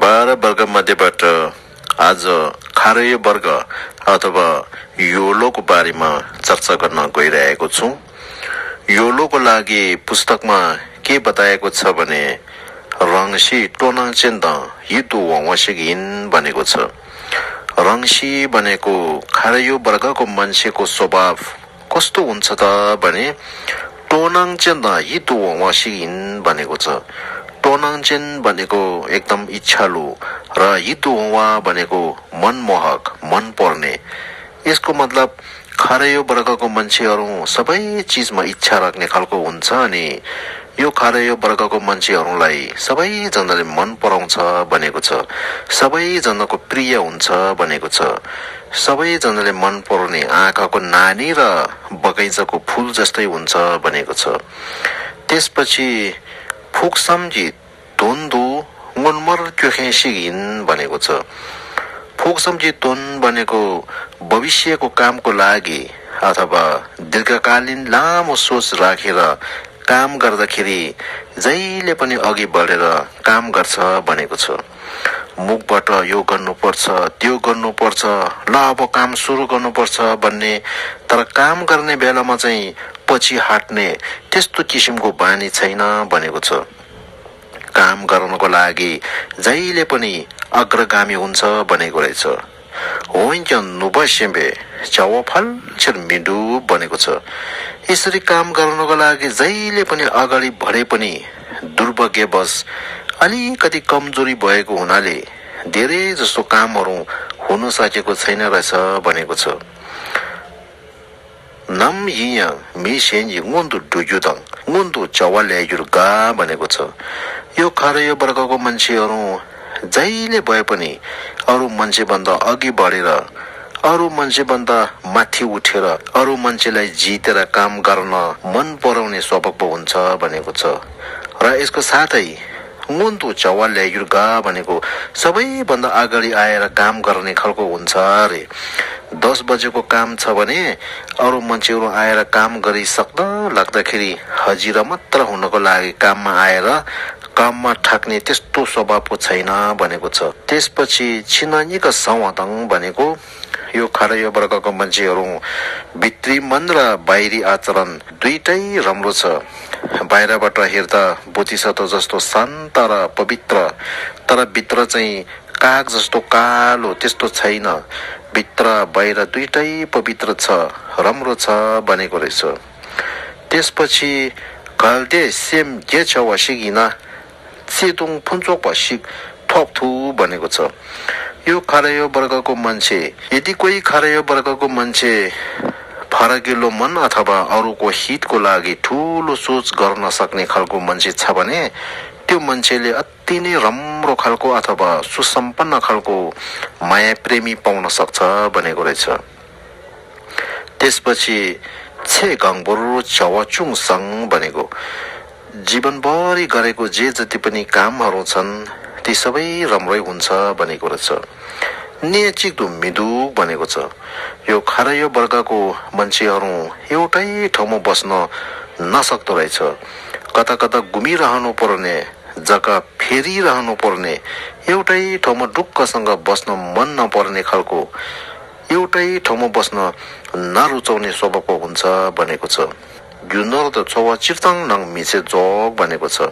12 वर्गमध्येबाट आज खारेय वर्ग अथवा योलोको बारेमा चर्चा गर्न गइरहेको छु। योलोको लागि पुस्तकमा के बताएको छ भने रङसी टोनाङचेन्द हितु वंशिगिन भनेको छ। रङसी भनेको खारेय वर्गको मान्छेको स्वभाव कस्तो हुन्छ त भने टोनाङचेन्द हितु वंशिगिन भनेको छ। टोनाङचेन भनेको एकदम इच्छालु र हितुवा भनेको मनमोहक, मन पर्ने। यसको मतलब खारेय वर्गको मान्छेहरू सबै चीजमा इच्छा राख्ने खालको हुन्छ अनि यो खारेय वर्गको मान्छेहरूलाई सबैजनाले मन पराउँछ भनेको छ। सबैजनाको प्रिय हुन्छ भनेको छ। सबैजनाले मन पर्ने आँखाको नानी र बगैँचाको फूल जस्तै हुन्छ भनेको छ। त्यसपछि फुक्सम्जी तोन्दु मुनमर क्योखेसिगिन भनेको छ। फुक्सम्जी तोन भनेको भविष्यको कामको लागि अथवा दीर्घकालीन लामो सोच राखेर काम गर्दाखेरि जहिले पनि अघि बढेर काम गर्छ भनेको छ। मुखबाट यो गर्नुपर्छ, त्यो गर्नुपर्छ, ल अब काम सुरु गर्नुपर्छ भन्ने, तर काम गर्ने बेलामा चाहिँ पछि हट्ने त्यस्तो किसिमको बानी छैन भनेको छ। काम गर्नको लागि जहिले पनि अग्रगामी हुन्छ भनेको रहेछ। होइन नुबसेम्बे चावफल छिर्मिडु भनेको छ। यसरी काम गर्नको लागि जहिले पनि अगाडि बढे पनि दुर्भाग्यवश अलिकति कमजोरी भएको हुनाले धेरै जस्तो कामहरू हुन सकेको छैन रहेछ भनेको छ। नम हिया मिसेन्जी गुन्दु डुजुदङ गुन्दु चावाल्यायुर्गा भनेको छ। यो खारेय वर्गको मान्छेहरू जहिले भए पनि अरू मान्छेभन्दा अघि बढेर, अरू मान्छेभन्दा माथि उठेर, अरू मान्छेलाई जितेर काम गर्न मन पराउने स्वभाव हुन्छ भनेको छ। र यसको साथै गुन्तु चवाल्यायुर्गा भनेको सबैभन्दा अगाडि आएर काम गर्ने खालको हुन्छ अरे। 10 बजेको काम छ भने अरू मान्छेहरू आएर काम गरिसक्दा लाग्दाखेरि हजिरा मात्र हुनको लागि काममा आएर काममा ठाक्ने त्यस्तो स्वभावको छैन भनेको छ। त्यसपछि छिनानीका सवादङ भनेको यो खारेय वर्गको मान्छेहरू भित्री मन र बाहिरी आचरण दुईटै राम्रो छ। बाहिरबाट हेर्दा बोधिसत्व जस्तो शान्त र पवित्र, तर भित्र चाहिँ काग जस्तो कालो त्यस्तो छैन। भित्र बाहिर दुईटै पवित्र छ, राम्रो छ भनेको रहेछ। त्यसपछि घल्टे सेम जे छ वसिगिना सेतुङ फुन्चोक बसिक थोप्थु भनेको छ। यो खारेय वर्गको मान्छे, यदि कोही खारेय वर्गको मान्छे फरकिलो मन अथवा अरूको हितको लागि ठुलो सोच गर्न सक्ने खालको मान्छे छ भने त्यो मान्छेले अति नै राम्रो खालको अथवा सुसम्पन्न खालको माया प्रेमी पाउन सक्छ भनेको रहेछ। त्यसपछि छे गङबरु चवाचुङ सङ भनेको जीवनभरि गरेको जे जति पनि कामहरू छन् ती सबै राम्रै हुन्छ भनेको रहेछ। नेचिकदु मिदुक भनेको छ। यो खारेय वर्गको मान्छेहरू एउटै ठाउँमा बस्न नसक्दो रहेछ। कता कता घुमिरहनु पर्ने, जग्गा फेरिरहनु पर्ने, एउटै ठाउँमा ढुक्कसँग बस्न मन नपर्ने खालको, एउटै ठाउँमा बस्न नरुचाउने स्वभावको हुन्छ भनेको छ। जुनर त चौवा चिर्ताङ नङ मिसे जोग भनेको छ।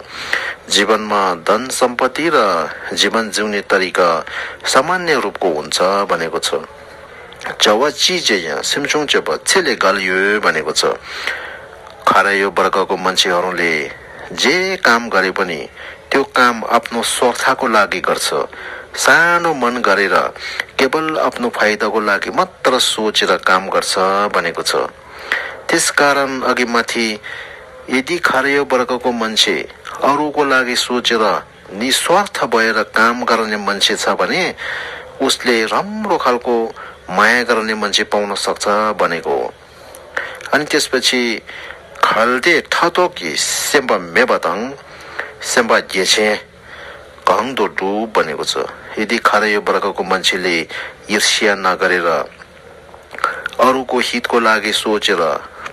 जीवनमा धन सम्पत्ति र जीवन जिउने तरिका सामान्य रूपको हुन्छ भनेको छ। चौवा चिजे सिमसुङ चेप छेले गालियो भनेको छ। खारेय वर्गको मान्छेहरूले जे काम गरे पनि त्यो काम आफ्नो स्वार्थको लागि गर्छ। सानो मन गरेर केवल आफ्नो फाइदाको लागि मात्र सोचेर काम गर्छ भनेको छ। त्यसकारण अघि माथि यदि खारेय वर्गको मान्छे अरूको लागि सोचेर निस्वार्थ भएर काम गर्ने मान्छे छ भने उसले राम्रो खालको माया गर्ने मान्छे पाउन सक्छ भनेको हो। अनि त्यसपछि खल्दे ठतोकी सेम्बा मेबाताङ सेम्बा जेछे कहङदो डु भनेको छ। यदि खारेय वर्गको मान्छेले ईर्ष्या नगरेर अरूको हितको लागि सोचेर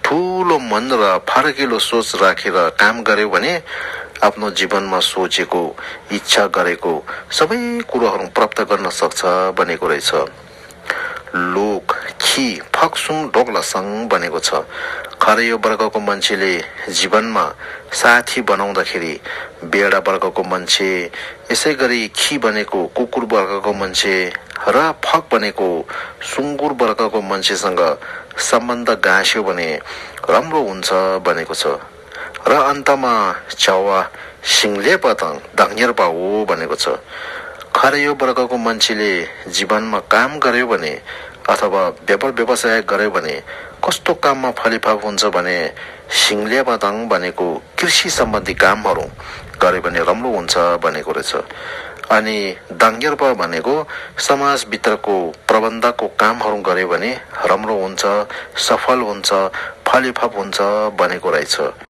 ठुलो मन र फरकिलो सोच राखेर काम गर्यो भने आफ्नो जीवनमा सोचेको इच्छा गरेको सबै कुरोहरू प्राप्त गर्न सक्छ भनेको रहेछ। लोक खी फक्सुङ ढोक्लासङ बनेको छ। खरयो वर्गको मान्छेले जीवनमा साथी बनाउँदाखेरि बेडा वर्गको मान्छे, यसै गरी खी बनेको कुकुर वर्गको मान्छे र फक बनेको सुँगुर वर्गको मान्छेसँग सम्बन्ध गाँस्यो भने राम्रो हुन्छ भनेको छ। र अन्तमा चावा सिंहले पतङ दाङ्गेर्पा हो भनेको छ। खरयो वर्गको मान्छेले जीवनमा काम गर्यो भने अथवा व्यापार व्यवसाय गर्यो भने कस्तो काममा फलिफाप हुन्छ भने सिंहले पतङ भनेको कृषि सम्बन्धी कामहरू गर्यो भने राम्रो हुन्छ भनेको रहेछ। अनि दाङ्गेर्पा भनेको समाजभित्रको प्रबन्धकको कामहरू गर्यो भने राम्रो हुन्छ, सफल हुन्छ, फलिफाप हुन्छ भनेको रहेछ।